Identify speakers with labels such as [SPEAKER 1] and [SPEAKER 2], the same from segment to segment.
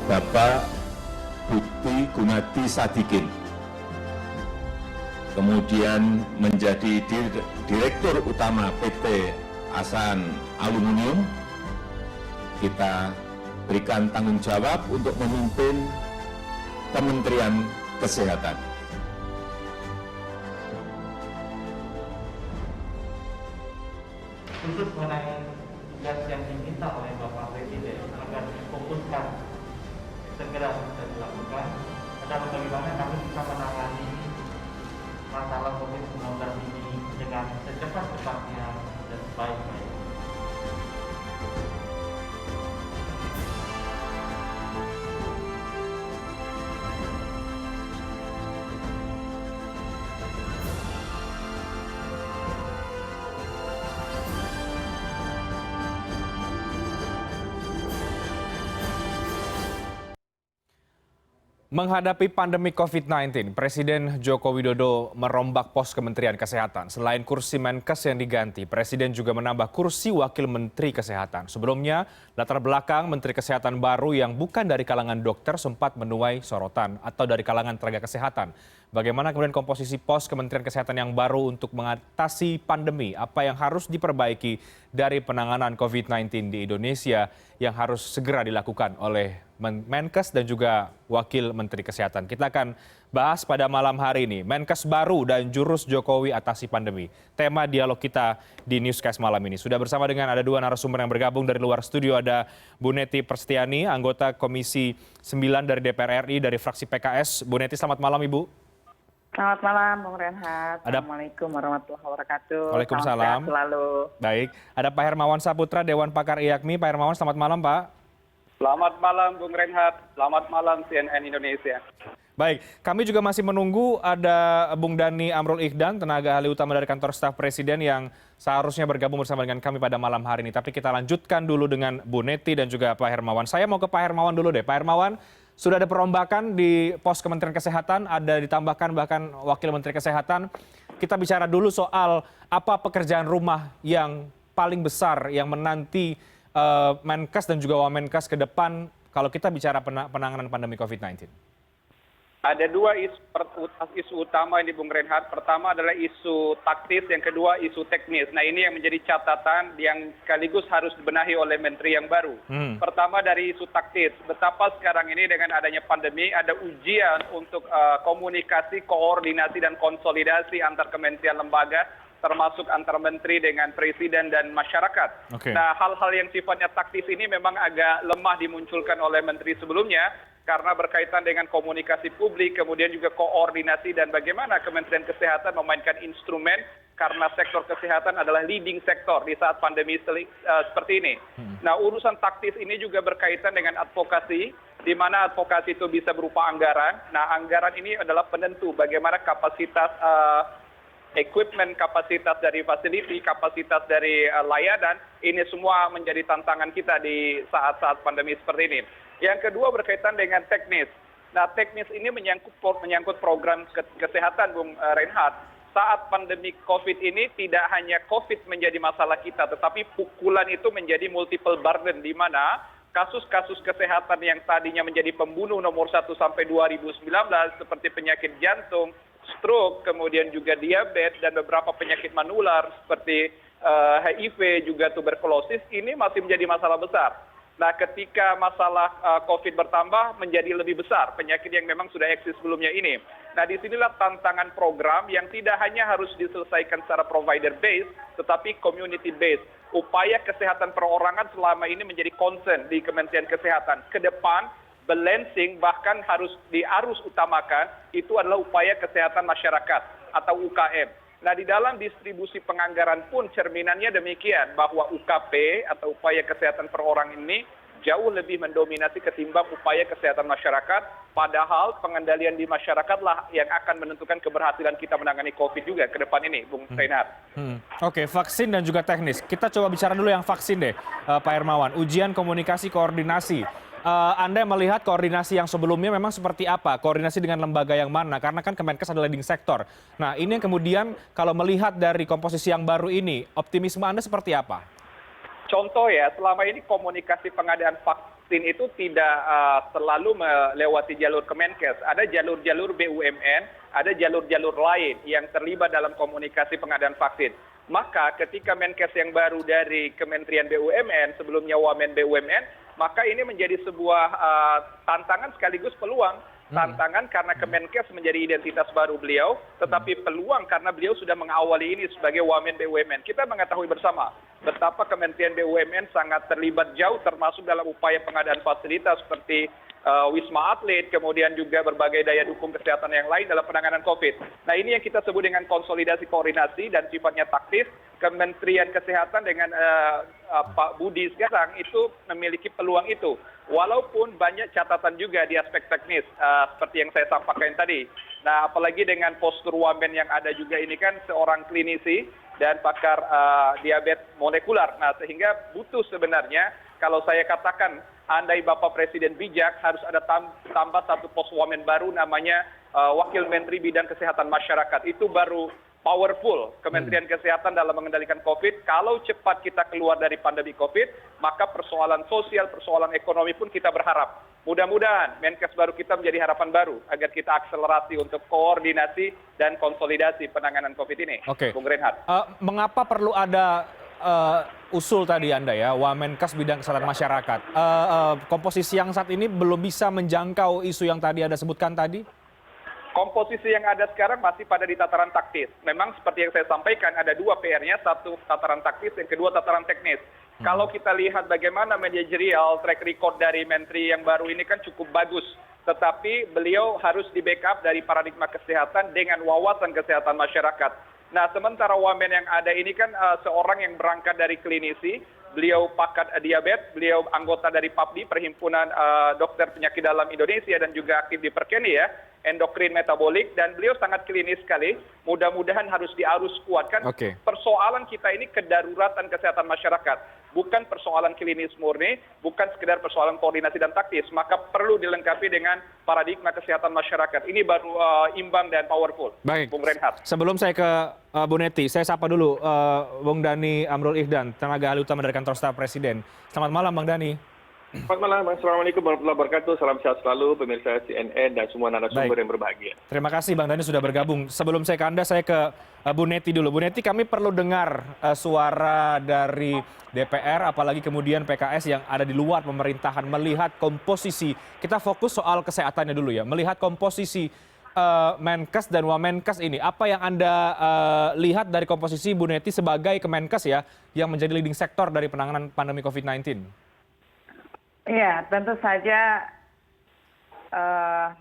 [SPEAKER 1] Bapak Bukti Gunadi Sadikin, kemudian menjadi Direktur Utama PT Asan Aluminium. Kita berikan tanggung jawab untuk memimpin Kementerian Kesehatan.
[SPEAKER 2] Khusus mengenai tugas yang diminta oleh Bapak Presiden agar difokuskan segera bisa dilakukan, adalah bagaimana kami bisa menangani masalah COVID-19 ini dengan secepat-cepatnya dan sebaik-baiknya.
[SPEAKER 3] Menghadapi pandemi COVID-19, Presiden Joko Widodo merombak pos Kementerian Kesehatan. Selain kursi Menkes yang diganti, Presiden juga menambah kursi Wakil Menteri Kesehatan. Sebelumnya, latar belakang Menteri Kesehatan baru yang bukan dari kalangan dokter sempat menuai sorotan atau dari kalangan tenaga kesehatan. Bagaimana kemudian komposisi pos Kementerian Kesehatan yang baru untuk mengatasi pandemi? Apa yang harus diperbaiki dari penanganan COVID-19 di Indonesia yang harus segera dilakukan oleh Menkes dan juga Wakil Menteri Kesehatan? Kita akan bahas pada malam hari ini. Menkes baru dan jurus Jokowi atasi pandemi. Tema dialog kita di Newscast malam ini. Sudah bersama dengan ada dua narasumber yang bergabung dari luar studio. Ada Bu Neti Perstiani, anggota Komisi 9 dari DPR RI dari fraksi PKS. Bu Neti, selamat malam Ibu.
[SPEAKER 4] Selamat malam, Bung Renhat. Assalamualaikum warahmatullahi wabarakatuh.
[SPEAKER 3] Waalaikumsalam.
[SPEAKER 4] Salam sehat selalu.
[SPEAKER 3] Baik, ada Pak Hermawan Saputra, Dewan Pakar IAKMI. Pak Hermawan, selamat malam Pak.
[SPEAKER 5] Selamat malam Bung Renhat, selamat malam CNN Indonesia.
[SPEAKER 3] Baik, kami juga masih menunggu ada Bung Dhani Amrul Ikhdan, tenaga ahli utama dari kantor staf Presiden yang seharusnya bergabung bersama dengan kami pada malam hari ini. Tapi kita lanjutkan dulu dengan Bu Neti dan juga Pak Hermawan. Saya mau ke Pak Hermawan dulu deh. Pak Hermawan, sudah ada perombakan di pos Kementerian Kesehatan, ada ditambahkan bahkan Wakil Menteri Kesehatan. Kita bicara dulu soal apa pekerjaan rumah yang paling besar yang menanti Menkes dan juga Wamenkes ke depan kalau kita bicara penanganan pandemi COVID-19.
[SPEAKER 5] Ada dua isu utama ini Bung Renhat. Pertama adalah isu taktis, yang kedua isu teknis. Nah ini yang menjadi catatan yang sekaligus harus dibenahi oleh menteri yang baru. Pertama dari isu taktis, betapa sekarang ini dengan adanya pandemi ada ujian untuk komunikasi, koordinasi dan konsolidasi antar kementerian lembaga, termasuk antar menteri dengan presiden dan masyarakat. Nah hal-hal yang sifatnya taktis ini memang agak lemah dimunculkan oleh menteri sebelumnya, karena berkaitan dengan komunikasi publik, kemudian juga koordinasi dan bagaimana Kementerian Kesehatan memainkan instrumen karena sektor kesehatan adalah leading sektor di saat pandemi seperti ini. Nah urusan taktis ini juga berkaitan dengan advokasi, di mana advokasi itu bisa berupa anggaran. Nah anggaran ini adalah penentu bagaimana kapasitas equipment, kapasitas dari fasiliti, kapasitas dari layanan, ini semua menjadi tantangan kita di saat-saat pandemi seperti ini. Yang kedua berkaitan dengan teknis. Nah teknis ini menyangkut program kesehatan Bung Reinhardt. Saat pandemi COVID ini tidak hanya COVID menjadi masalah kita, tetapi pukulan itu menjadi multiple burden, di mana kasus-kasus kesehatan yang tadinya menjadi pembunuh nomor 1 sampai 2019 seperti penyakit jantung, stroke, kemudian juga diabetes dan beberapa penyakit menular seperti HIV, juga tuberkulosis, ini masih menjadi masalah besar. Nah ketika masalah COVID bertambah menjadi lebih besar, penyakit yang memang sudah eksis sebelumnya ini. Nah disinilah tantangan program yang tidak hanya harus diselesaikan secara provider based, tetapi community based. Upaya kesehatan perorangan selama ini menjadi concern di Kementerian Kesehatan. Ke depan, balancing bahkan harus utamakan, itu adalah upaya kesehatan masyarakat atau UKM. Nah di dalam distribusi penganggaran pun cerminannya demikian, bahwa UKP atau upaya kesehatan per orang ini jauh lebih mendominasi ketimbang upaya kesehatan masyarakat, padahal pengendalian di masyarakatlah yang akan menentukan keberhasilan kita menangani COVID juga ke depan ini, Bung Reinhardt.
[SPEAKER 3] Oke, vaksin dan juga teknis. Kita coba bicara dulu yang vaksin deh, Pak Hermawan. Ujian komunikasi koordinasi. Anda melihat koordinasi yang sebelumnya memang seperti apa? Koordinasi dengan lembaga yang mana? Karena kan Kemenkes adalah leading sektor. Nah, ini yang kemudian kalau melihat dari komposisi yang baru ini, optimisme Anda seperti apa?
[SPEAKER 5] Contoh ya, selama ini komunikasi pengadaan vaksin itu tidak selalu melewati jalur Kemenkes. Ada jalur-jalur BUMN, ada jalur-jalur lain yang terlibat dalam komunikasi pengadaan vaksin. Maka ketika Menkes yang baru dari Kementerian BUMN, sebelumnya Wamen BUMN, maka ini menjadi sebuah tantangan sekaligus peluang. Tantangan karena Kemenkes menjadi identitas baru beliau, tetapi peluang karena beliau sudah mengawali ini sebagai Wamen BUMN. Kita mengetahui bersama betapa Kementerian BUMN sangat terlibat jauh termasuk dalam upaya pengadaan fasilitas seperti Wisma Atlet, kemudian juga berbagai daya dukung kesehatan yang lain dalam penanganan COVID. Nah ini yang kita sebut dengan konsolidasi koordinasi dan sifatnya taktis. Kementerian Kesehatan dengan Pak Budi sekarang itu memiliki peluang itu. Walaupun banyak catatan juga di aspek teknis, seperti yang saya sampaikan tadi. Nah, apalagi dengan postur Wamen yang ada juga ini kan seorang klinisi dan pakar diabetes molekular. Nah, sehingga butuh sebenarnya, kalau saya katakan, andai Bapak Presiden bijak, harus ada tambah satu pos Wamen baru namanya Wakil Menteri Bidang Kesehatan Masyarakat. Itu baru powerful Kementerian Kesehatan dalam mengendalikan COVID. Kalau cepat kita keluar dari pandemi COVID, maka persoalan sosial, persoalan ekonomi pun kita berharap. Mudah-mudahan Menkes baru kita menjadi harapan baru agar kita akselerasi untuk koordinasi dan konsolidasi penanganan COVID ini.
[SPEAKER 3] Oke.
[SPEAKER 5] Bung Reinhardt.
[SPEAKER 3] Mengapa perlu ada usul tadi Anda ya, Wamenkes Bidang Kesehatan Masyarakat? Komposisi yang saat ini belum bisa menjangkau isu yang tadi Anda sebutkan tadi?
[SPEAKER 5] Komposisi yang ada sekarang masih pada di tataran taktis. Memang seperti yang saya sampaikan, ada dua PR-nya, satu tataran taktis, yang kedua tataran teknis. Kalau kita lihat bagaimana manajerial track record dari menteri yang baru ini kan cukup bagus. Tetapi beliau harus di-backup dari paradigma kesehatan dengan wawasan kesehatan masyarakat. Nah, sementara Wamen yang ada ini kan seorang yang berangkat dari klinisi, beliau pakar diabetes, beliau anggota dari PAPDI, Perhimpunan Dokter Penyakit Dalam Indonesia, dan juga aktif di Perkeni ya, endokrin metabolik, dan beliau sangat klinis sekali. Mudah-mudahan harus diarus kuatkan. Persoalan kita ini kedaruratan kesehatan masyarakat, bukan persoalan klinis murni, bukan sekedar persoalan koordinasi dan taktis, maka perlu dilengkapi dengan paradigma kesehatan masyarakat. Ini baru imbang dan powerful.
[SPEAKER 3] Baik,
[SPEAKER 5] Bung Reinhardt.
[SPEAKER 3] Sebelum saya ke Bu Neti, saya sapa dulu Bung Dhani Amrul Ihdan, tenaga ahli utama dari Kantor Staf Presiden. Selamat malam Bang Dhani.
[SPEAKER 6] Selamat malam, Assalamualaikum warahmatullahi wabarakatuh. Salam sehat selalu pemirsa CNN dan semua narasumber yang berbahagia.
[SPEAKER 3] Terima kasih Bang Dhani sudah bergabung. Sebelum saya ke Anda, saya ke Bu Neti dulu. Bu Neti, kami perlu dengar suara dari DPR, apalagi kemudian PKS yang ada di luar pemerintahan, melihat komposisi. Kita fokus soal kesehatannya dulu ya. Melihat komposisi Menkes dan Wamenkes ini, apa yang Anda lihat dari komposisi Bu Neti sebagai Kemenkes ya, yang menjadi leading sektor dari penanganan pandemi COVID-19?
[SPEAKER 4] Ya, tentu saja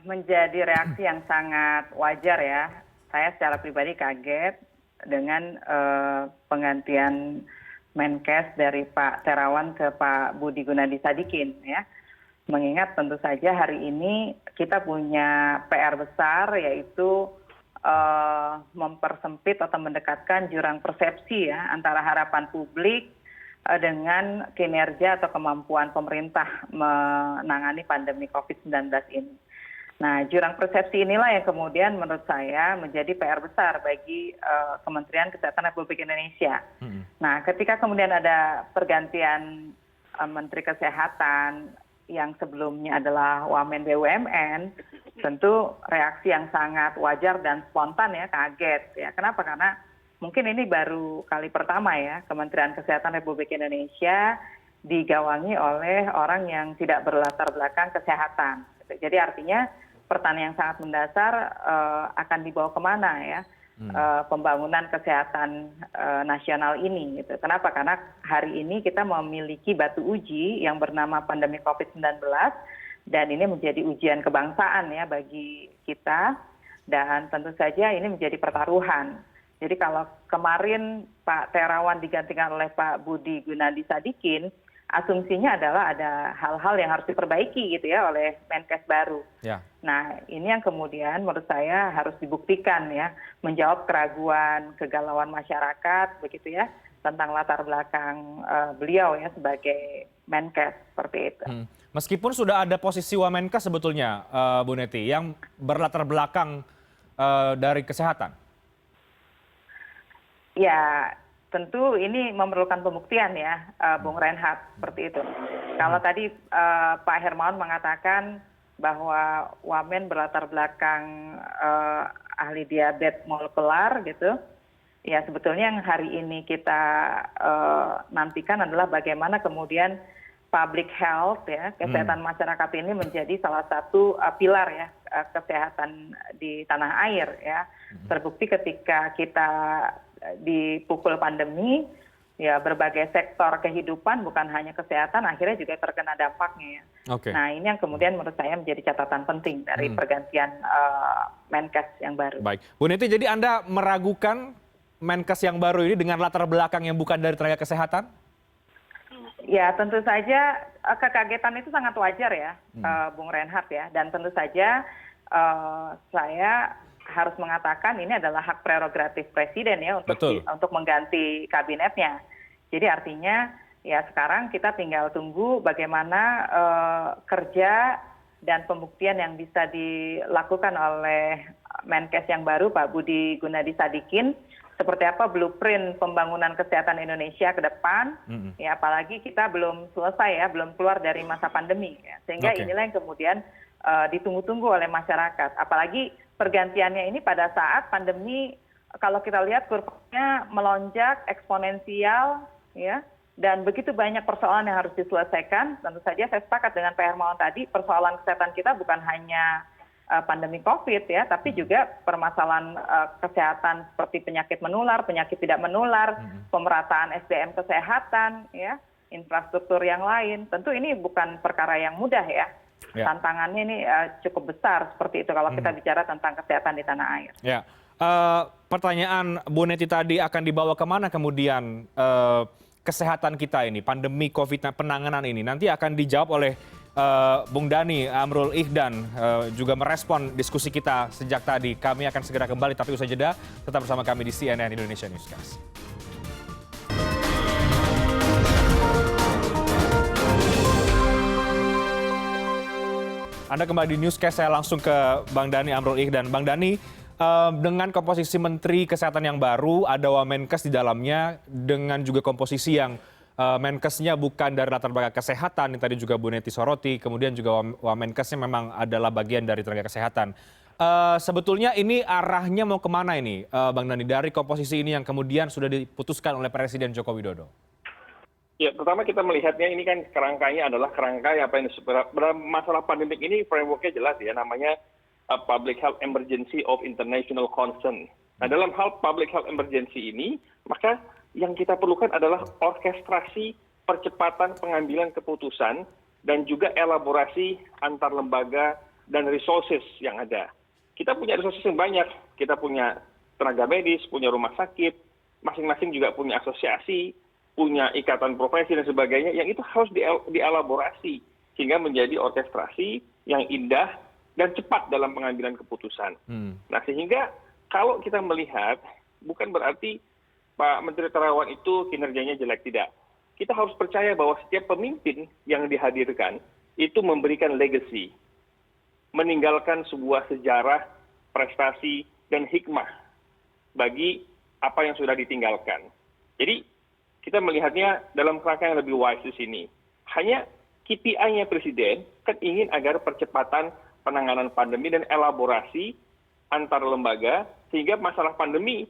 [SPEAKER 4] menjadi reaksi yang sangat wajar ya. Saya secara pribadi kaget dengan penggantian Menkes dari Pak Terawan ke Pak Budi Gunadi Sadikin ya. Mengingat tentu saja hari ini kita punya PR besar, yaitu mempersempit atau mendekatkan jurang persepsi ya antara harapan publik dengan kinerja atau kemampuan pemerintah menangani pandemi COVID-19 ini. Nah, jurang persepsi inilah yang kemudian menurut saya menjadi PR besar bagi Kementerian Kesehatan Republik Indonesia. Nah, ketika kemudian ada pergantian Menteri Kesehatan yang sebelumnya adalah Wamen BUMN, tentu reaksi yang sangat wajar dan spontan ya, kaget ya. Kenapa? Karena mungkin ini baru kali pertama ya Kementerian Kesehatan Republik Indonesia digawangi oleh orang yang tidak berlatar belakang kesehatan. Jadi artinya pertanyaan yang sangat mendasar akan dibawa kemana ya pembangunan kesehatan nasional ini. Gitu. Kenapa? Karena hari ini kita memiliki batu uji yang bernama pandemi COVID-19 dan ini menjadi ujian kebangsaan ya bagi kita dan tentu saja ini menjadi pertaruhan. Jadi kalau kemarin Pak Terawan digantikan oleh Pak Budi Gunadi Sadikin, asumsinya adalah ada hal-hal yang harus diperbaiki gitu ya oleh Menkes baru. Ya. Nah ini yang kemudian menurut saya harus dibuktikan ya, menjawab keraguan, kegalauan masyarakat begitu ya, tentang latar belakang beliau ya sebagai Menkes seperti itu.
[SPEAKER 3] Meskipun sudah ada posisi Wamenkes sebetulnya Bu Neti yang berlatar belakang dari kesehatan.
[SPEAKER 4] Ya, tentu ini memerlukan pembuktian ya, Bung Reinhardt, seperti itu. Kalau tadi Pak Hermawan mengatakan bahwa Wamen berlatar belakang ahli diabetes molekular gitu, ya sebetulnya yang hari ini kita nantikan adalah bagaimana kemudian public health ya, kesehatan masyarakat ini menjadi salah satu pilar ya kesehatan di tanah air ya. Terbukti ketika kita dipukul pandemi, ya berbagai sektor kehidupan bukan hanya kesehatan akhirnya juga terkena dampaknya ya. Nah ini yang kemudian menurut saya menjadi catatan penting dari pergantian Menkes yang baru.
[SPEAKER 3] Baik, Bu Neti, jadi Anda meragukan Menkes yang baru ini dengan latar belakang yang bukan dari tenaga kesehatan?
[SPEAKER 4] Ya tentu saja kekagetan itu sangat wajar ya, Bung Reinhardt ya, dan tentu saja saya harus mengatakan ini adalah hak prerogatif presiden ya untuk mengganti kabinetnya. Jadi artinya ya sekarang kita tinggal tunggu bagaimana kerja dan pembuktian yang bisa dilakukan oleh Menkes yang baru Pak Budi Gunadi Sadikin, seperti apa blueprint pembangunan kesehatan Indonesia ke depan, ya apalagi kita belum selesai ya, belum keluar dari masa pandemi ya. Sehingga inilah yang kemudian ditunggu-tunggu oleh masyarakat. Apalagi pergantiannya ini pada saat pandemi, kalau kita lihat kurvanya melonjak eksponensial ya, dan begitu banyak persoalan yang harus diselesaikan. Tentu saja saya sepakat dengan Pak Hermawan tadi, persoalan kesehatan kita bukan hanya pandemi COVID ya, tapi juga permasalahan kesehatan seperti penyakit menular, penyakit tidak menular, pemerataan SDM kesehatan ya, infrastruktur yang lain. Tentu ini bukan perkara yang mudah ya. Tantangannya ini cukup besar seperti itu kalau kita bicara tentang kesehatan di tanah air.
[SPEAKER 3] Ya, pertanyaan Bu Neti tadi akan dibawa kemana kemudian kesehatan kita ini, pandemi COVID penanganan ini nanti akan dijawab oleh Bung Dhani Amrul Ihdan, juga merespon diskusi kita sejak tadi. Kami akan segera kembali, tapi usai jeda tetap bersama kami di CNN Indonesia Newscast. Anda kembali di Newscast, saya langsung ke Bang Dhani Amrul Ihdan. Bang Dhani, dengan komposisi Menteri Kesehatan yang baru, ada Wamenkes di dalamnya, dengan juga komposisi yang Menkesnya bukan dari latar belakang kesehatan, yang tadi juga Bu Neti soroti, kemudian juga Wamenkesnya memang adalah bagian dari tenaga kesehatan. Sebetulnya ini arahnya mau kemana ini, Bang Dhani, dari komposisi ini yang kemudian sudah diputuskan oleh Presiden Joko Widodo?
[SPEAKER 6] Ya, pertama kita melihatnya ini kan kerangkanya adalah kerangka apa yang disebut masalah pandemik ini frameworknya jelas ya, namanya Public Health Emergency of International Concern. Nah, dalam hal Public Health Emergency ini, maka yang kita perlukan adalah orkestrasi percepatan pengambilan keputusan dan juga elaborasi antar lembaga dan resources yang ada. Kita punya resources yang banyak, kita punya tenaga medis, punya rumah sakit, masing-masing juga punya asosiasi, punya ikatan profesi dan sebagainya, yang itu harus dielaborasi sehingga menjadi orkestrasi yang indah dan cepat dalam pengambilan keputusan. Nah, sehingga kalau kita melihat, bukan berarti Pak Menteri Terawan itu kinerjanya jelek, tidak. Kita harus percaya bahwa setiap pemimpin yang dihadirkan itu memberikan legacy, meninggalkan sebuah sejarah, prestasi, dan hikmah bagi apa yang sudah ditinggalkan. Jadi kita melihatnya dalam kerangka yang lebih wise di sini. Hanya KPI-nya Presiden kan ingin agar percepatan penanganan pandemi dan elaborasi antar lembaga, sehingga masalah pandemi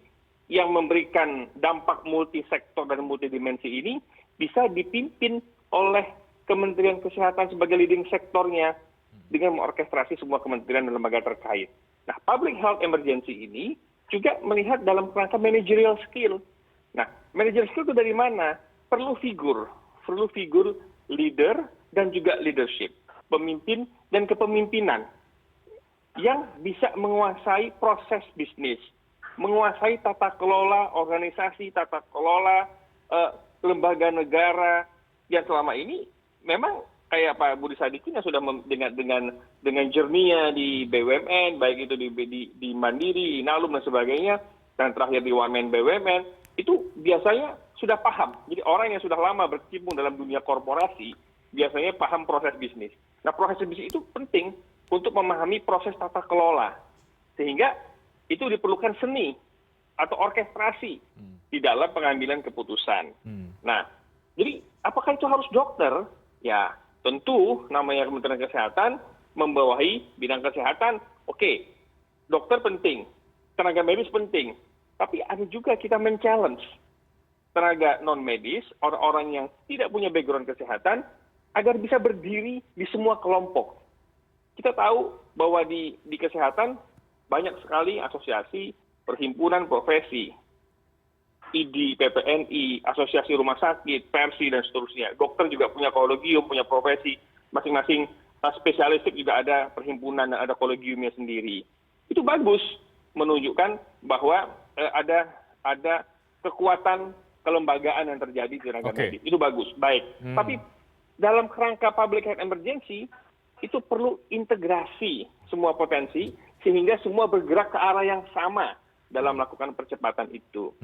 [SPEAKER 6] yang memberikan dampak multisektor dan multidimensi ini bisa dipimpin oleh Kementerian Kesehatan sebagai leading sektornya dengan mengorkestrasi semua kementerian dan lembaga terkait. Nah, public health emergency ini juga melihat dalam kerangka managerial skill. Nah, managerial skill itu dari mana? Perlu figur leader dan juga leadership, pemimpin dan kepemimpinan yang bisa menguasai proses bisnis, menguasai tata kelola organisasi, tata kelola lembaga negara yang selama ini memang kayak Pak Budi Sadikin yang sudah dengan jerninya di BUMN, baik itu di Mandiri, Inalum dan sebagainya, dan terakhir di Wamen BUMN, itu biasanya sudah paham. Jadi orang yang sudah lama berkecimpung dalam dunia korporasi biasanya paham proses bisnis. Nah, proses bisnis itu penting untuk memahami proses tata kelola, sehingga itu diperlukan seni atau orkestrasi di dalam pengambilan keputusan.
[SPEAKER 3] Hmm.
[SPEAKER 6] Nah, jadi apakah itu harus dokter? Ya, tentu namanya Kementerian Kesehatan membawahi bidang kesehatan. Oke, dokter penting, tenaga medis penting. Tapi ada juga kita men-challenge tenaga non-medis, orang-orang yang tidak punya background kesehatan, agar bisa berdiri di semua kelompok. Kita tahu bahwa di kesehatan banyak sekali asosiasi, perhimpunan profesi, ID, PPNI, asosiasi rumah sakit, Persi, dan seterusnya. Dokter juga punya kolegium, punya profesi. Masing-masing spesialistik juga ada perhimpunan dan ada kolegiumnya sendiri. Itu bagus, menunjukkan bahwa ada kekuatan kelembagaan yang terjadi di tenaga medis. Itu bagus, baik. Tapi dalam kerangka public health emergency, itu perlu integrasi semua potensi, sehingga semua bergerak ke arah yang sama dalam melakukan percepatan itu.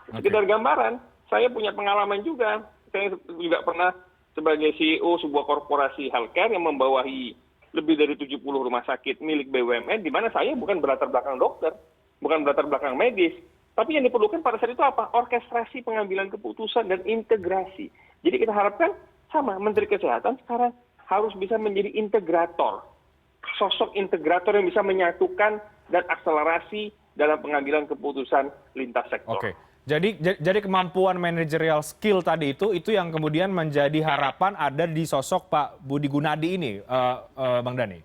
[SPEAKER 6] Sekedar gambaran, saya punya pengalaman juga. Saya juga pernah sebagai CEO sebuah korporasi healthcare yang membawahi lebih dari 70 rumah sakit milik BUMN, di mana saya bukan berlatar belakang dokter, bukan berlatar belakang medis. Tapi yang diperlukan pada saat itu apa? Orkestrasi pengambilan keputusan dan integrasi. Jadi kita harapkan sama, Menteri Kesehatan sekarang harus bisa menjadi integrator. Sosok integrator yang bisa menyatukan dan akselerasi dalam pengambilan keputusan lintas sektor.
[SPEAKER 3] Oke. Jadi kemampuan managerial skill tadi itu yang kemudian menjadi harapan ada di sosok Pak Budi Gunadi ini, Bang Dhani.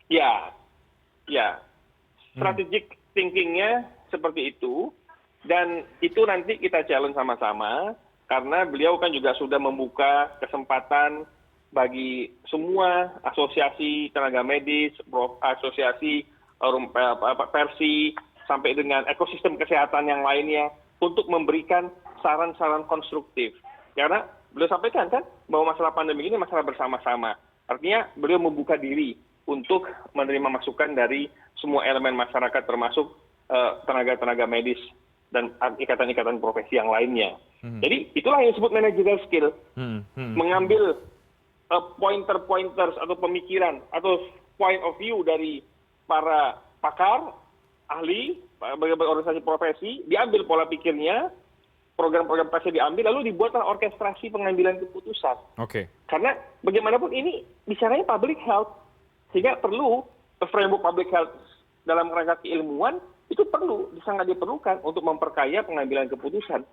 [SPEAKER 6] Ya. Strategic thinkingnya seperti itu, dan itu nanti kita challenge sama-sama, karena beliau kan juga sudah membuka kesempatan bagi semua asosiasi tenaga medis, asosiasi Persi, sampai dengan ekosistem kesehatan yang lainnya, untuk memberikan saran-saran konstruktif. Karena beliau sampaikan kan bahwa masalah pandemi ini masalah bersama-sama. Artinya beliau membuka diri untuk menerima masukan dari semua elemen masyarakat, termasuk tenaga-tenaga medis dan ikatan-ikatan profesi yang lainnya. Jadi itulah yang disebut managerial skill. Mengambil pointer-pointers atau pemikiran atau point of view dari para pakar, ahli, berbagai organisasi profesi, diambil pola pikirnya, program-program PASnya diambil, lalu dibuatlah orkestrasi pengambilan keputusan. Karena bagaimanapun ini bicaranya public health, sehingga perlu framework public health dalam rangka keilmuan, itu perlu, sangat diperlukan untuk memperkaya pengambilan keputusan.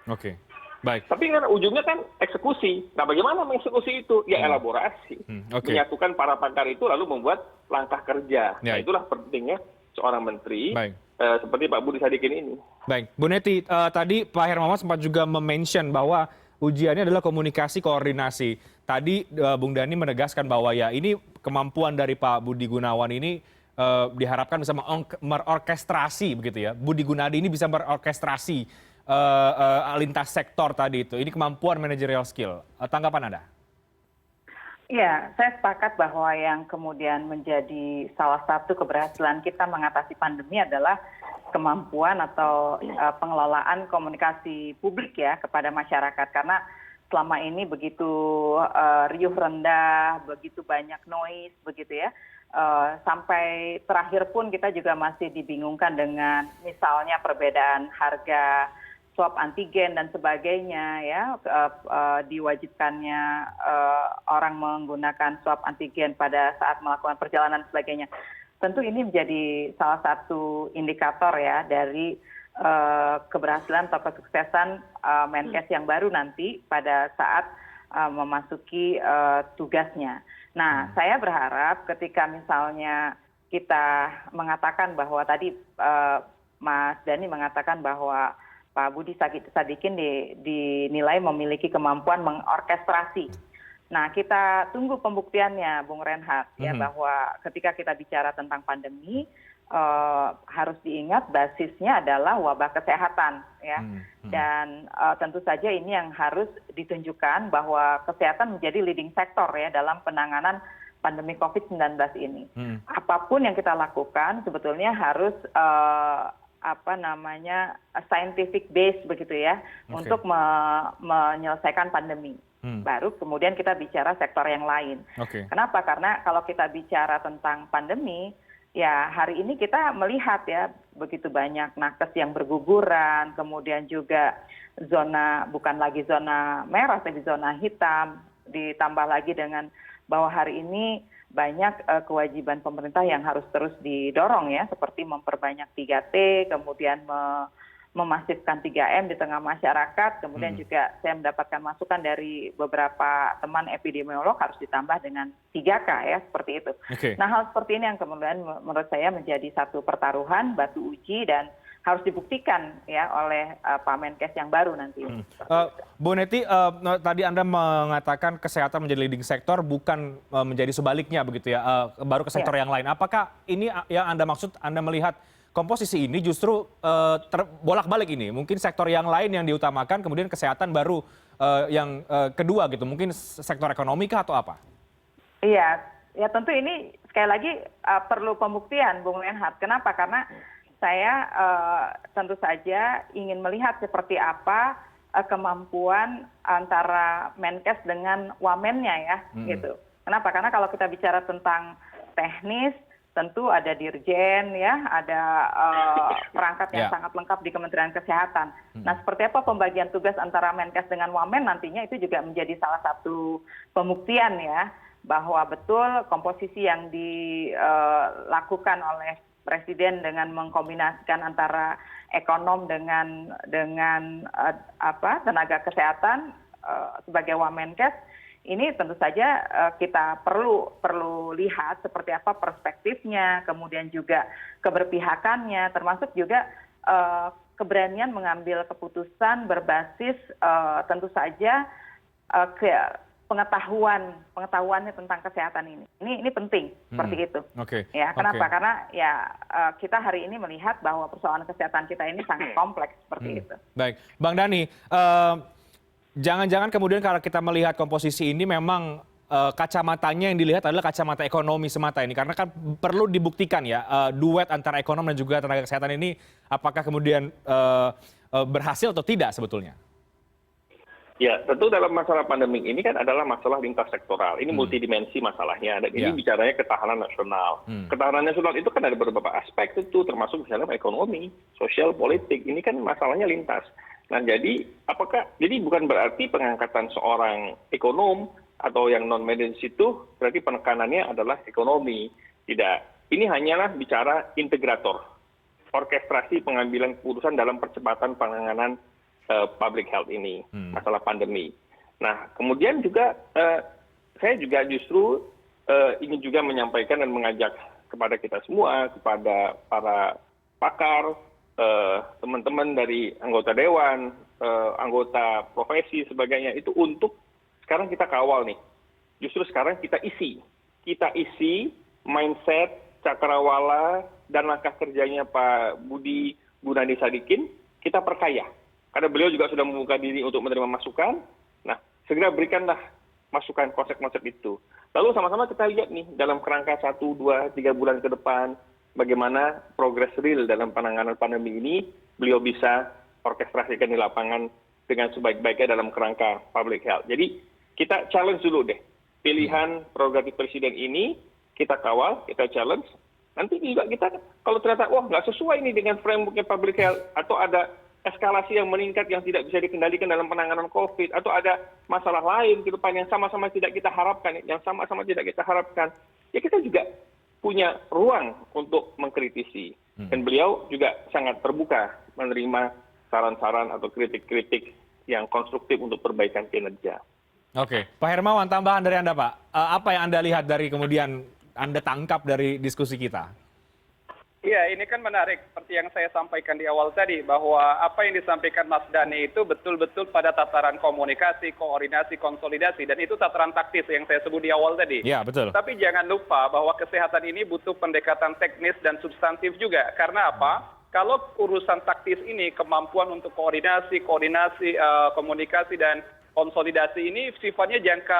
[SPEAKER 3] Baik.
[SPEAKER 6] Tapi kan ujungnya kan eksekusi. Nah, bagaimana mengeksekusi itu? Ya elaborasi. Menyatukan para pakar itu lalu membuat langkah kerja. Nah, itulah pentingnya seorang menteri seperti Pak Budi Sadikin ini.
[SPEAKER 3] Baik, Bu Neti, tadi Pak Hermawan sempat juga mention bahwa ujiannya adalah komunikasi koordinasi. Tadi Bung Dhani menegaskan bahwa ya ini kemampuan dari Pak Budi Gunawan ini diharapkan bisa mengorkestrasi begitu ya. Budi Gunadi ini bisa berorkestrasi lintas sektor tadi itu. Ini kemampuan managerial skill. Tanggapan Anda?
[SPEAKER 4] Ya, saya sepakat bahwa yang kemudian menjadi salah satu keberhasilan kita mengatasi pandemi adalah kemampuan atau pengelolaan komunikasi publik ya kepada masyarakat. Karena selama ini begitu riuh rendah, begitu banyak noise, begitu ya. Sampai terakhir pun kita juga masih dibingungkan dengan misalnya perbedaan harga swab antigen dan sebagainya ya, diwajibkannya orang menggunakan swab antigen pada saat melakukan perjalanan dan sebagainya. Tentu ini menjadi salah satu indikator ya dari keberhasilan atau kesuksesan Menkes yang baru nanti pada saat memasuki tugasnya. Nah, saya berharap ketika misalnya kita mengatakan bahwa tadi Mas Dhani mengatakan bahwa Pak Budi Sadikin dinilai memiliki kemampuan mengorkestrasi. Nah, kita tunggu pembuktiannya, Bung Reinhardt, ya bahwa ketika kita bicara tentang pandemi, harus diingat basisnya adalah wabah kesehatan, ya. Dan tentu saja ini yang harus ditunjukkan bahwa kesehatan menjadi leading sector ya dalam penanganan pandemi COVID-19 ini. Apapun yang kita lakukan sebetulnya harus scientific base begitu ya, untuk menyelesaikan pandemi. Baru kemudian kita bicara sektor yang lain. Kenapa? Karena kalau kita bicara tentang pandemi, ya hari ini kita melihat ya begitu banyak nakes yang berguguran, kemudian juga bukan lagi zona merah tapi zona hitam, ditambah lagi dengan bahwa hari ini banyak kewajiban pemerintah yang harus terus didorong ya, seperti memperbanyak 3T, kemudian memasifkan 3M di tengah masyarakat, kemudian juga saya mendapatkan masukan dari beberapa teman epidemiolog harus ditambah dengan 3K ya, seperti itu. Nah hal seperti ini yang kemudian menurut saya menjadi satu pertaruhan, batu uji, dan harus dibuktikan ya oleh Pak Menkes yang baru nanti.
[SPEAKER 3] Bu Neti, tadi Anda mengatakan kesehatan menjadi leading sektor, bukan menjadi sebaliknya begitu ya, baru ke sektor yang lain. Apakah ini yang Anda maksud, Anda melihat komposisi ini justru bolak-balik ini? Mungkin sektor yang lain yang diutamakan, kemudian kesehatan baru yang kedua gitu. Mungkin sektor ekonomi kah atau apa?
[SPEAKER 4] Iya, ya tentu ini sekali lagi perlu pembuktian, Bung Reinhardt. Kenapa? Karena saya tentu saja ingin melihat seperti apa kemampuan antara Menkes dengan Wamennya ya, gitu. Kenapa? Karena kalau kita bicara tentang teknis, tentu ada dirjen ya, ada perangkat yang sangat lengkap di Kementerian Kesehatan. Nah, seperti apa pembagian tugas antara Menkes dengan Wamen nantinya itu juga menjadi salah satu pembuktian ya, bahwa betul komposisi yang dilakukan oleh Presiden dengan mengkombinasikan antara ekonom dengan tenaga kesehatan sebagai Wamenkes, ini tentu saja kita perlu lihat seperti apa perspektifnya, kemudian juga keberpihakannya, termasuk juga keberanian mengambil keputusan berbasis tentu saja pengetahuannya tentang kesehatan ini. Ini penting seperti itu. Ya, kenapa? Karena ya kita hari ini melihat bahwa persoalan kesehatan kita ini sangat kompleks seperti itu.
[SPEAKER 3] Baik, Bang Dhani, jangan-jangan kemudian kalau kita melihat komposisi ini memang kacamatanya yang dilihat adalah kacamata ekonomi semata ini, karena kan perlu dibuktikan ya duet antara ekonom dan juga tenaga kesehatan ini apakah kemudian berhasil atau tidak sebetulnya?
[SPEAKER 6] Ya, tentu dalam masalah pandemik ini kan adalah masalah lintas sektoral. Ini multidimensi masalahnya. Dan ini bicaranya ketahanan nasional. Ketahanan nasional itu kan ada beberapa aspek tentu, termasuk misalnya ekonomi, sosial, politik. Ini kan masalahnya lintas. Nah, jadi bukan berarti pengangkatan seorang ekonom atau yang non-medis itu berarti penekanannya adalah ekonomi. Tidak. Ini hanyalah bicara integrator, orkestrasi pengambilan keputusan dalam percepatan penanganan public health ini, masalah pandemi. Nah, kemudian juga saya juga justru ingin juga menyampaikan dan mengajak kepada kita semua, kepada para pakar, teman-teman dari anggota dewan, anggota profesi, sebagainya, itu untuk sekarang kita kawal nih. Justru sekarang kita isi mindset, cakrawala, dan langkah kerjanya Pak Budi Gunadi Sadikin, kita perkaya. Karena beliau juga sudah membuka diri untuk menerima masukan. Nah, segera berikanlah masukan konsep-konsep itu. Lalu sama-sama kita lihat nih dalam kerangka 1, 2, 3 bulan ke depan, bagaimana progres real dalam penanganan pandemi ini beliau bisa orkestrasikan di lapangan dengan sebaik-baiknya dalam kerangka public health. Jadi kita challenge dulu deh. Pilihan prerogatif presiden ini kita kawal, kita challenge. Nanti juga kita kalau ternyata nggak sesuai ini dengan frameworknya public health, atau ada eskalasi yang meningkat yang tidak bisa dikendalikan dalam penanganan COVID, atau ada masalah lain ke depan yang sama-sama tidak kita harapkan, ya kita juga punya ruang untuk mengkritisi. Dan beliau juga sangat terbuka menerima saran-saran atau kritik-kritik yang konstruktif untuk perbaikan kinerja.
[SPEAKER 3] Oke, Pak Hermawan, tambahan dari Anda, Pak. Apa yang Anda lihat dari kemudian Anda tangkap dari diskusi kita?
[SPEAKER 5] Iya, ini kan menarik seperti yang saya sampaikan di awal tadi, bahwa apa yang disampaikan Mas Dhani itu betul-betul pada tataran komunikasi, koordinasi, konsolidasi, dan itu tataran taktis yang saya sebut di awal tadi.
[SPEAKER 3] Iya, betul.
[SPEAKER 5] Tapi jangan lupa bahwa kesehatan ini butuh pendekatan teknis dan substantif juga. Karena apa? Kalau urusan taktis ini, kemampuan untuk komunikasi, dan konsolidasi ini sifatnya jangka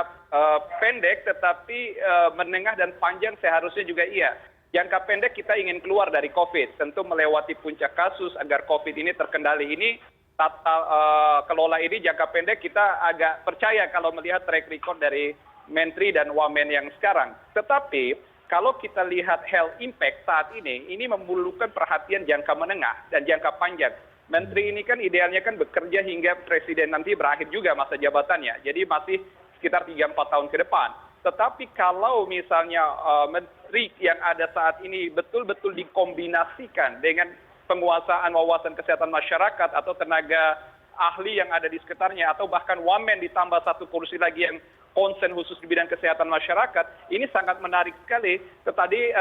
[SPEAKER 5] pendek, tetapi menengah dan panjang seharusnya juga iya. Jangka pendek kita ingin keluar dari COVID, tentu melewati puncak kasus agar COVID ini terkendali. Ini tata kelola ini jangka pendek kita agak percaya kalau melihat track record dari Menteri dan Wamen yang sekarang. Tetapi kalau kita lihat health impact saat ini memerlukan perhatian jangka menengah dan jangka panjang. Menteri ini kan idealnya kan bekerja hingga presiden nanti berakhir juga masa jabatannya. Jadi masih sekitar 3-4 tahun ke depan. Tetapi kalau misalnya menteri yang ada saat ini betul-betul dikombinasikan dengan penguasaan wawasan kesehatan masyarakat atau tenaga ahli yang ada di sekitarnya, atau bahkan wamen ditambah satu kursi lagi yang konsen khusus di bidang kesehatan masyarakat, ini sangat menarik sekali. Tadi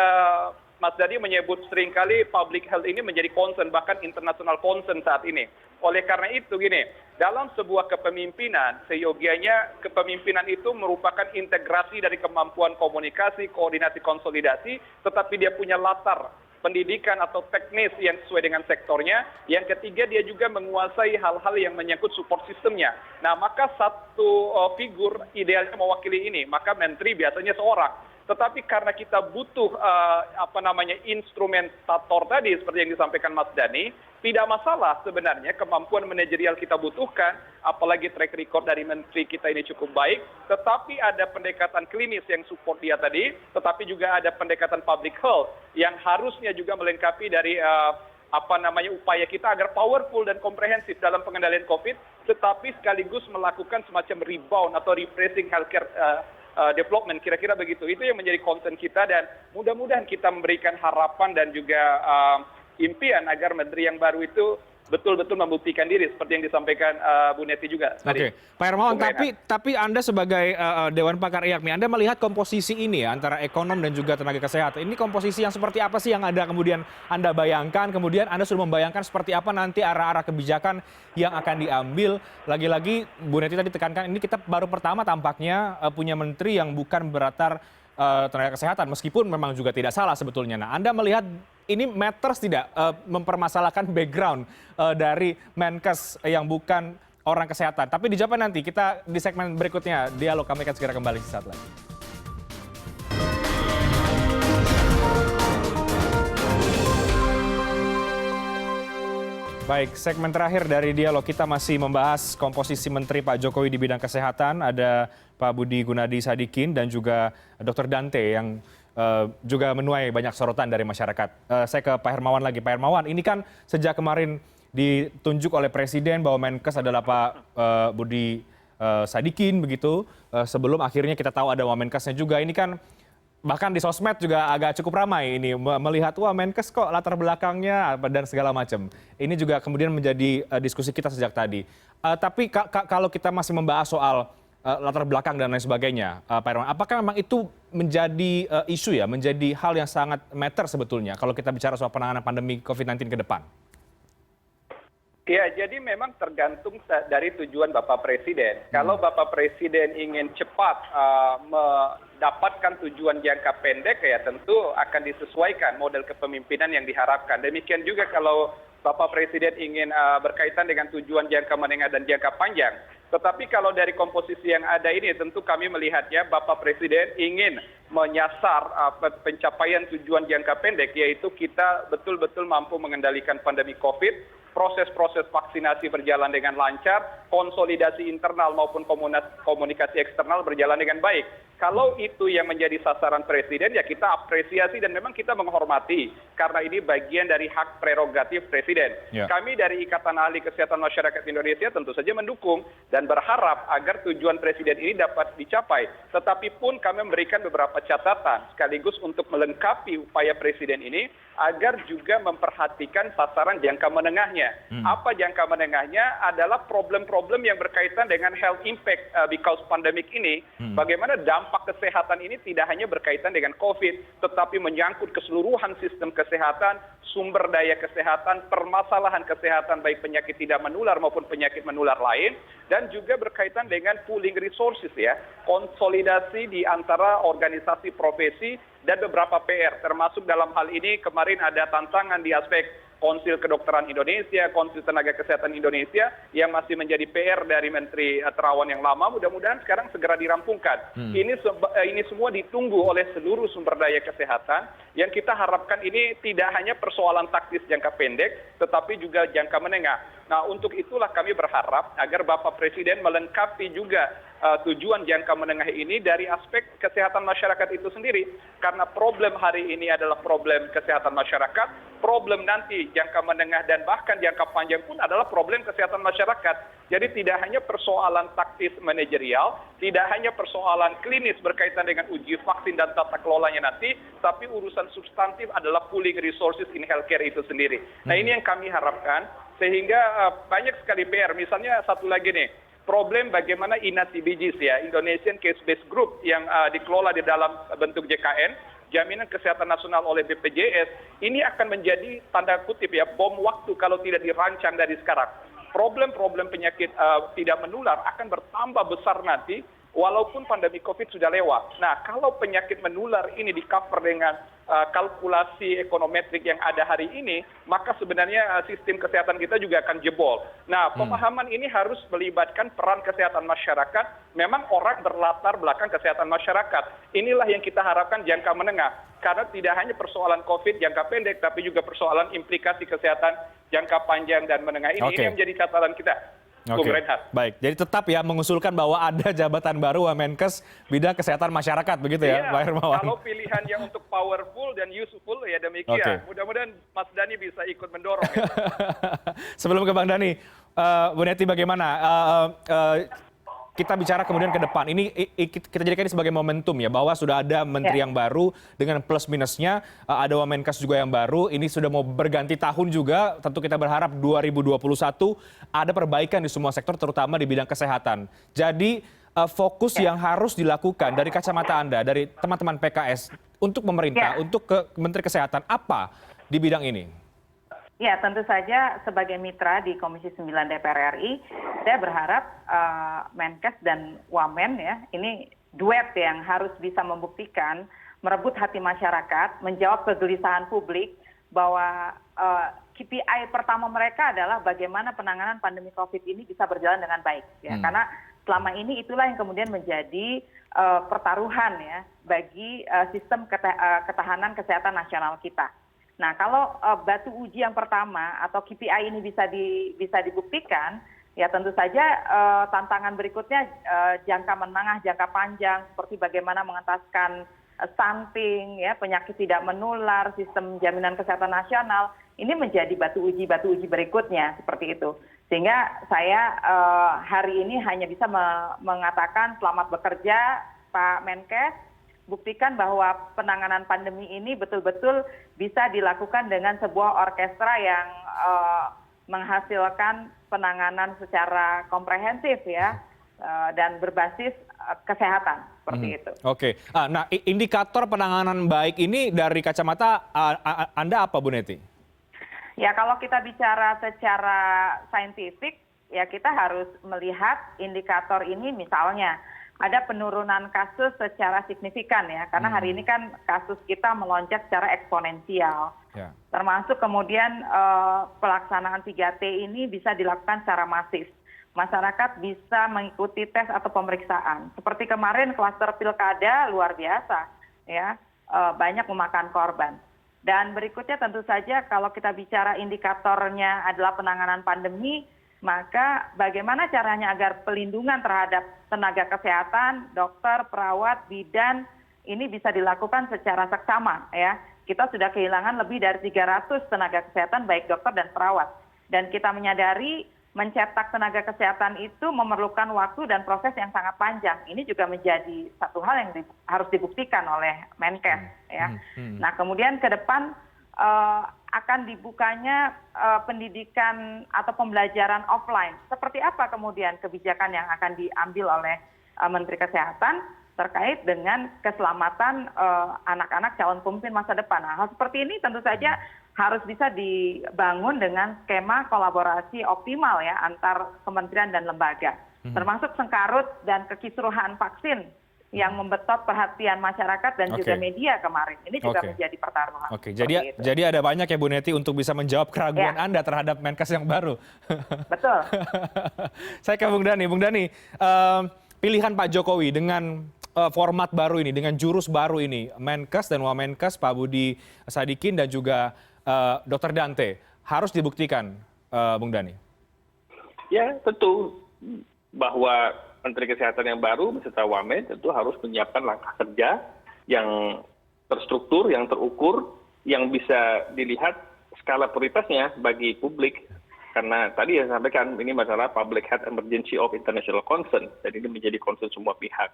[SPEAKER 5] Mas Dadi menyebut seringkali public health ini menjadi concern, bahkan international concern saat ini. Oleh karena itu gini, dalam sebuah kepemimpinan, seyogianya kepemimpinan itu merupakan integrasi dari kemampuan komunikasi, koordinasi, konsolidasi, tetapi dia punya latar pendidikan atau teknis yang sesuai dengan sektornya. Yang ketiga, dia juga menguasai hal-hal yang menyangkut support sistemnya. Nah, maka satu figur idealnya mewakili ini, maka menteri biasanya seorang. Tetapi karena kita butuh instrumentator tadi seperti yang disampaikan Mas Dhani, tidak masalah sebenarnya kemampuan manajerial kita butuhkan, apalagi track record dari menteri kita ini cukup baik, tetapi ada pendekatan klinis yang support dia tadi, tetapi juga ada pendekatan public health yang harusnya juga melengkapi dari upaya kita agar powerful dan komprehensif dalam pengendalian COVID, tetapi sekaligus melakukan semacam rebound atau refreshing healthcare development, kira-kira begitu. Itu yang menjadi concern kita, dan mudah-mudahan kita memberikan harapan dan juga impian agar menteri yang baru itu betul-betul membuktikan diri seperti yang disampaikan Bu Neti juga.
[SPEAKER 3] Oke, Pak Hermawan, tapi Anda sebagai Dewan Pakar IAKMI, Anda melihat komposisi ini ya, antara ekonom dan juga tenaga kesehatan. Ini komposisi yang seperti apa sih yang ada kemudian Anda bayangkan, kemudian Anda sudah membayangkan seperti apa nanti arah-arah kebijakan yang akan diambil. Lagi-lagi Bu Neti tadi tekankan, ini kita baru pertama tampaknya punya menteri yang bukan beratar tenaga kesehatan, meskipun memang juga tidak salah sebetulnya. Nah, Anda melihat ini matters tidak mempermasalahkan background dari Menkes yang bukan orang kesehatan? Tapi dijawab nanti, kita di segmen berikutnya dialog, kami akan segera kembali sesaat lagi. Baik, segmen terakhir dari dialog kita masih membahas komposisi Menteri Pak Jokowi di bidang kesehatan. Ada Pak Budi Gunadi Sadikin dan juga Dr. Dante yang juga menuai banyak sorotan dari masyarakat. Saya ke Pak Hermawan lagi. Pak Hermawan, ini kan sejak kemarin ditunjuk oleh Presiden bahwa Menkes adalah Pak Budi Sadikin begitu. Sebelum akhirnya kita tahu ada Wamenkesnya juga. Ini kan bahkan di sosmed juga agak cukup ramai ini melihat wah Menkes kok latar belakangnya dan segala macam. Ini juga kemudian menjadi diskusi kita sejak tadi. Tapi kalau kita masih membahas soal latar belakang dan lain sebagainya, Pak Hermawan, apakah memang itu menjadi isu ya, menjadi hal yang sangat matter sebetulnya kalau kita bicara soal penanganan pandemi COVID-19 ke depan?
[SPEAKER 5] Ya, jadi memang tergantung dari tujuan Bapak Presiden. Kalau Bapak Presiden ingin cepat mendapatkan tujuan jangka pendek, ya tentu akan disesuaikan model kepemimpinan yang diharapkan. Demikian juga kalau Bapak Presiden ingin berkaitan dengan tujuan jangka menengah dan jangka panjang. Tetapi kalau dari komposisi yang ada ini tentu kami melihatnya Bapak Presiden ingin menyasar pencapaian tujuan jangka pendek, yaitu kita betul-betul mampu mengendalikan pandemi COVID, proses-proses vaksinasi berjalan dengan lancar, konsolidasi internal maupun komunikasi eksternal berjalan dengan baik. Kalau itu yang menjadi sasaran Presiden, ya kita apresiasi dan memang kita menghormati, karena ini bagian dari hak prerogatif Presiden. Ya. Kami dari Ikatan Ahli Kesehatan Masyarakat Indonesia tentu saja mendukung dan berharap agar tujuan Presiden ini dapat dicapai. Tetapi pun kami memberikan beberapa catatan, sekaligus untuk melengkapi upaya Presiden ini, agar juga memperhatikan sasaran jangka menengahnya. Apa jangka menengahnya? Adalah problem-problem yang berkaitan dengan health impact because pandemic ini. Bagaimana dampak kesehatan ini tidak hanya berkaitan dengan COVID, tetapi menyangkut keseluruhan sistem kesehatan, sumber daya kesehatan, permasalahan kesehatan baik penyakit tidak menular maupun penyakit menular lain, dan juga berkaitan dengan pooling resources ya, konsolidasi di antara organisasi profesi dan beberapa PR, termasuk dalam hal ini kemarin ada tantangan di aspek Konsil Kedokteran Indonesia, Konsil Tenaga Kesehatan Indonesia yang masih menjadi PR dari Menteri Terawan yang lama, mudah-mudahan sekarang segera dirampungkan. Ini semua ditunggu oleh seluruh sumber daya kesehatan yang kita harapkan ini tidak hanya persoalan taktis jangka pendek, tetapi juga jangka menengah. Nah, untuk itulah kami berharap agar Bapak Presiden melengkapi juga tujuan jangka menengah ini dari aspek kesehatan masyarakat itu sendiri. Karena problem hari ini adalah problem kesehatan masyarakat, problem nanti jangka menengah dan bahkan jangka panjang pun adalah problem kesehatan masyarakat. Jadi tidak hanya persoalan taktis manajerial, tidak hanya persoalan klinis berkaitan dengan uji vaksin dan tata kelolanya nanti, tapi urusan substantif adalah pooling resources in healthcare itu sendiri. Nah ini yang kami harapkan, sehingga banyak sekali PR. Misalnya satu lagi nih, problem bagaimana INACBGs ya, Indonesian Case Based Group yang dikelola di dalam bentuk JKN, Jaminan Kesehatan Nasional oleh BPJS, ini akan menjadi tanda kutip ya, bom waktu kalau tidak dirancang dari sekarang. Problem-problem penyakit tidak menular akan bertambah besar nanti, walaupun pandemi COVID sudah lewat. Nah, kalau penyakit menular ini di-cover dengan kalkulasi ekonometrik yang ada hari ini, maka sebenarnya sistem kesehatan kita juga akan jebol. Nah, pemahaman ini harus melibatkan peran kesehatan masyarakat. Memang orang berlatar belakang kesehatan masyarakat. Inilah yang kita harapkan jangka menengah. Karena tidak hanya persoalan COVID jangka pendek, tapi juga persoalan implikasi kesehatan jangka panjang dan menengah ini. Ini yang menjadi catatan kita.
[SPEAKER 3] Oke, baik. Jadi tetap ya mengusulkan bahwa ada jabatan baru Wamenkes bidang kesehatan masyarakat, begitu ya, Pak Hermawan?
[SPEAKER 5] Kalau pilihannya untuk powerful dan useful, ya demikian. Mudah-mudahan Mas Dhani bisa ikut mendorong. Ya.
[SPEAKER 3] Sebelum ke Bang Dhani, Bu Neti bagaimana? Kita bicara kemudian ke depan. Ini kita jadikan ini sebagai momentum ya, bahwa sudah ada menteri yang baru dengan plus minusnya, ada Wamenkes juga yang baru. Ini sudah mau berganti tahun juga. Tentu kita berharap 2021 ada perbaikan di semua sektor, terutama di bidang kesehatan. Jadi fokus yang harus dilakukan dari kacamata Anda, dari teman-teman PKS untuk pemerintah, untuk Menteri Kesehatan, apa di bidang ini?
[SPEAKER 4] Ya, tentu saja sebagai mitra di Komisi 9 DPR RI, saya berharap Menkes dan Wamen ya, ini duet yang harus bisa membuktikan, merebut hati masyarakat, menjawab kegelisahan publik bahwa KPI pertama mereka adalah bagaimana penanganan pandemi COVID ini bisa berjalan dengan baik. Ya. Karena selama ini itulah yang kemudian menjadi pertaruhan ya bagi sistem ketahanan kesehatan nasional kita. Nah, kalau batu uji yang pertama atau KPI ini bisa dibuktikan, ya tentu saja tantangan berikutnya jangka menengah, jangka panjang, seperti bagaimana mengentaskan stunting, ya penyakit tidak menular, sistem jaminan kesehatan nasional, ini menjadi batu uji berikutnya seperti itu. Sehingga saya hari ini hanya bisa mengatakan selamat bekerja Pak Menkes. Buktikan bahwa penanganan pandemi ini betul-betul bisa dilakukan dengan sebuah orkestra yang menghasilkan penanganan secara komprehensif ya dan berbasis kesehatan seperti itu.
[SPEAKER 3] Oke. Nah, indikator penanganan baik ini dari kacamata Anda apa, Bu Neti?
[SPEAKER 4] Ya, kalau kita bicara secara saintifik, ya kita harus melihat indikator ini misalnya ada penurunan kasus secara signifikan ya, karena hari ini kan kasus kita melonjak secara eksponensial. Ya. Termasuk kemudian pelaksanaan 3T ini bisa dilakukan secara masif. Masyarakat bisa mengikuti tes atau pemeriksaan. Seperti kemarin klaster pilkada luar biasa, ya banyak memakan korban. Dan berikutnya tentu saja kalau kita bicara indikatornya adalah penanganan pandemi, maka bagaimana caranya agar pelindungan terhadap tenaga kesehatan, dokter, perawat, bidan ini bisa dilakukan secara seksama ya. Kita sudah kehilangan lebih dari 300 tenaga kesehatan baik dokter dan perawat. Dan kita menyadari mencetak tenaga kesehatan itu memerlukan waktu dan proses yang sangat panjang. Ini juga menjadi satu hal yang harus dibuktikan oleh Menkes ya. Nah, kemudian ke depan akan dibukanya pendidikan atau pembelajaran offline. Seperti apa kemudian kebijakan yang akan diambil oleh Menteri Kesehatan terkait dengan keselamatan anak-anak calon pemimpin masa depan. Nah, hal seperti ini tentu saja harus bisa dibangun dengan skema kolaborasi optimal ya antar kementerian dan lembaga. Termasuk sengkarut dan kekisruhan vaksin yang membetot perhatian masyarakat dan juga media kemarin. Ini juga menjadi pertaruhan.
[SPEAKER 3] Jadi ada banyak ya Bu Neti untuk bisa menjawab keraguan Anda terhadap Menkes yang baru.
[SPEAKER 4] Betul.
[SPEAKER 3] Saya ke Bung Dhani. Bung Dhani, pilihan Pak Jokowi dengan format baru ini, dengan jurus baru ini, Menkes dan Wamenkes, Pak Budi Sadikin dan juga Dr. Dante, harus dibuktikan, Bung Dhani?
[SPEAKER 6] Ya, tentu bahwa Menteri Kesehatan yang baru beserta Wamen tentu harus menyiapkan langkah kerja yang terstruktur, yang terukur, yang bisa dilihat skala prioritasnya bagi publik. Karena tadi yang saya sampaikan ini masalah public health emergency of international concern, dan ini menjadi concern semua pihak.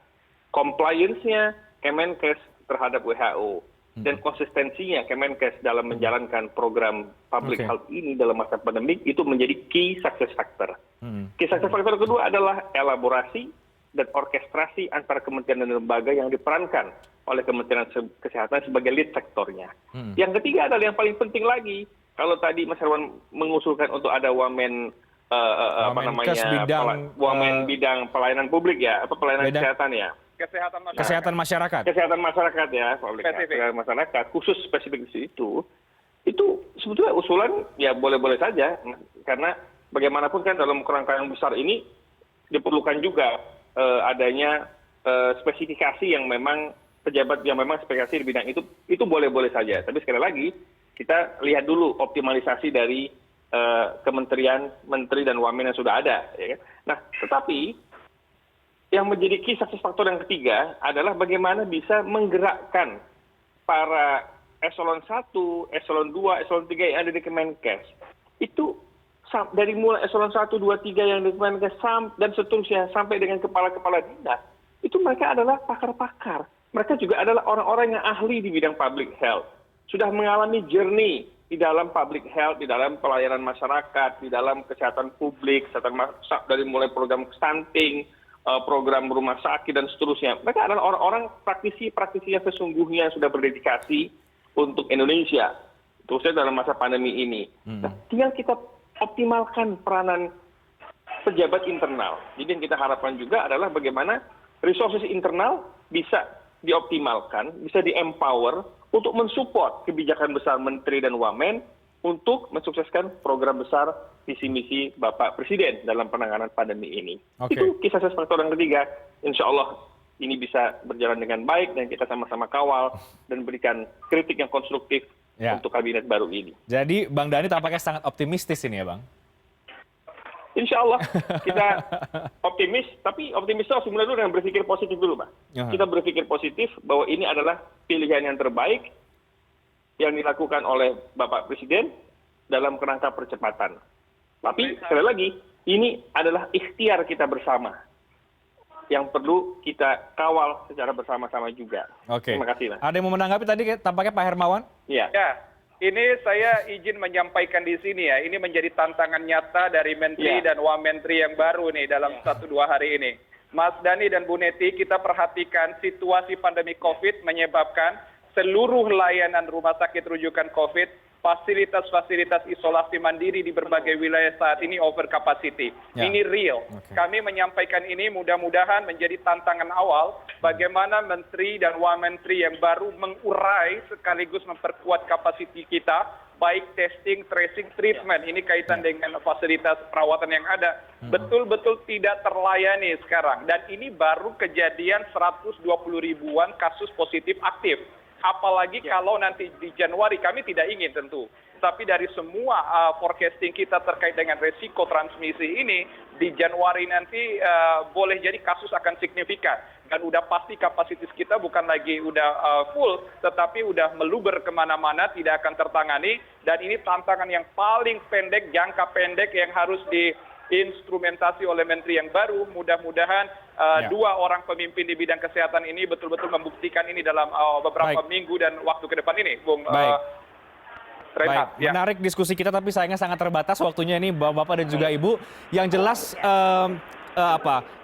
[SPEAKER 6] Compliance-nya Kemenkes terhadap WHO dan konsistensinya Kemenkes dalam menjalankan program public health ini dalam masa pandemik itu menjadi key success factor. Key success factor kedua adalah elaborasi dan orkestrasi antara kementerian dan lembaga yang diperankan oleh Kementerian Kesehatan sebagai lead sektornya. Yang ketiga adalah yang paling penting lagi, kalau tadi Mas Herwan mengusulkan untuk ada Wamen Wamen bidang pelayanan publik ya, pelayanan kesehatan ya.
[SPEAKER 3] Kesehatan masyarakat.
[SPEAKER 6] Kesehatan masyarakat ya, kesehatan masyarakat khusus spesifik di situ. Itu sebetulnya usulan ya boleh-boleh saja, karena bagaimanapun kan dalam kerangka yang besar ini diperlukan juga adanya spesifikasi yang memang pejabat yang memang spesifikasi di bidang itu boleh-boleh saja. Tapi sekali lagi kita lihat dulu optimalisasi dari kementerian, menteri dan wamen yang sudah ada. Ya kan? Nah, tetapi yang menjadi key success factor yang ketiga adalah bagaimana bisa menggerakkan para eselon 1, eselon 2, eselon 3 yang ada di Kemenkes. Itu dari mulai eselon 1, 2, 3 yang di Kemenkes dan seterusnya sampai dengan kepala-kepala dinas. Itu mereka adalah pakar-pakar. Mereka juga adalah orang-orang yang ahli di bidang public health. Sudah mengalami journey di dalam public health, di dalam pelayanan masyarakat, di dalam kesehatan publik, dari mulai program stunting, program rumah sakit dan seterusnya. Mereka adalah orang-orang praktisi yang sesungguhnya sudah berdedikasi untuk Indonesia, terusnya dalam masa pandemi ini. Nah, tinggal kita optimalkan peranan pejabat internal. Jadi yang kita harapkan juga adalah bagaimana resources internal bisa dioptimalkan, bisa di-empower untuk mensupport kebijakan besar Menteri dan Wamen untuk mensukseskan program besar visi misi Bapak Presiden dalam penanganan pandemi ini. Itu kisah sukses faktor yang ketiga. Insya Allah ini bisa berjalan dengan baik dan kita sama-sama kawal dan berikan kritik yang konstruktif untuk kabinet baru ini.
[SPEAKER 3] Jadi Bang Dhani tampaknya sangat optimistis ini ya Bang?
[SPEAKER 6] Insya Allah kita optimis, tapi optimis itu harus dimulai dulu dengan berpikir positif dulu, Pak. Kita berpikir positif bahwa ini adalah pilihan yang terbaik yang dilakukan oleh Bapak Presiden dalam kerangka percepatan. Tapi sekali lagi, ini adalah ikhtiar kita bersama yang perlu kita kawal secara bersama-sama juga. Terima kasih.
[SPEAKER 3] Ada yang mau menanggapi tadi tampaknya Pak Hermawan?
[SPEAKER 5] Ya, ini saya izin menyampaikan di sini ya, ini menjadi tantangan nyata dari Menteri dan Wamenteri yang baru nih dalam 1-2 hari ini. Mas Dhani dan Bu Neti, kita perhatikan situasi pandemi COVID menyebabkan seluruh layanan rumah sakit rujukan COVID, fasilitas-fasilitas isolasi mandiri di berbagai wilayah saat ini over capacity. Ini real. Kami menyampaikan ini mudah-mudahan menjadi tantangan awal bagaimana Menteri dan Wamenteri yang baru mengurai sekaligus memperkuat kapasiti kita, baik testing, tracing, treatment. Ini kaitan dengan fasilitas perawatan yang ada. Betul-betul tidak terlayani sekarang. Dan ini baru kejadian 120 ribuan kasus positif aktif. Apalagi kalau nanti di Januari, kami tidak ingin tentu. Tapi dari semua forecasting kita terkait dengan resiko transmisi ini, di Januari nanti boleh jadi kasus akan signifikan. Dan udah pasti kapasitas kita bukan lagi udah full, tetapi udah meluber kemana-mana, tidak akan tertangani. Dan ini tantangan yang paling pendek, jangka pendek yang harus diinstrumentasi oleh Menteri yang baru. Mudah-mudahan dua orang pemimpin di bidang kesehatan ini betul-betul membuktikan ini dalam beberapa minggu dan waktu ke depan ini, Bung Renhat.
[SPEAKER 3] Menarik diskusi kita, tapi sayangnya sangat terbatas waktunya ini, Bapak dan juga Ibu. Yang jelas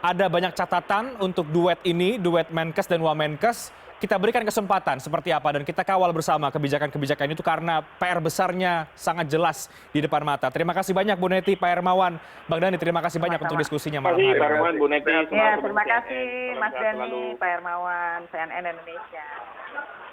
[SPEAKER 3] ada banyak catatan untuk duet ini, duet Menkes dan Wamenkes. Kita berikan kesempatan seperti apa dan kita kawal bersama kebijakan-kebijakan itu karena PR besarnya sangat jelas di depan mata. Terima kasih banyak Bu Neti, Pak Hermawan, Bang Dhani, terima kasih banyak untuk diskusinya malam hari ini.
[SPEAKER 6] Terima kasih Bu Neti.
[SPEAKER 4] Ya, terima kasih Mas Dhani, Pak Hermawan, CNN Indonesia.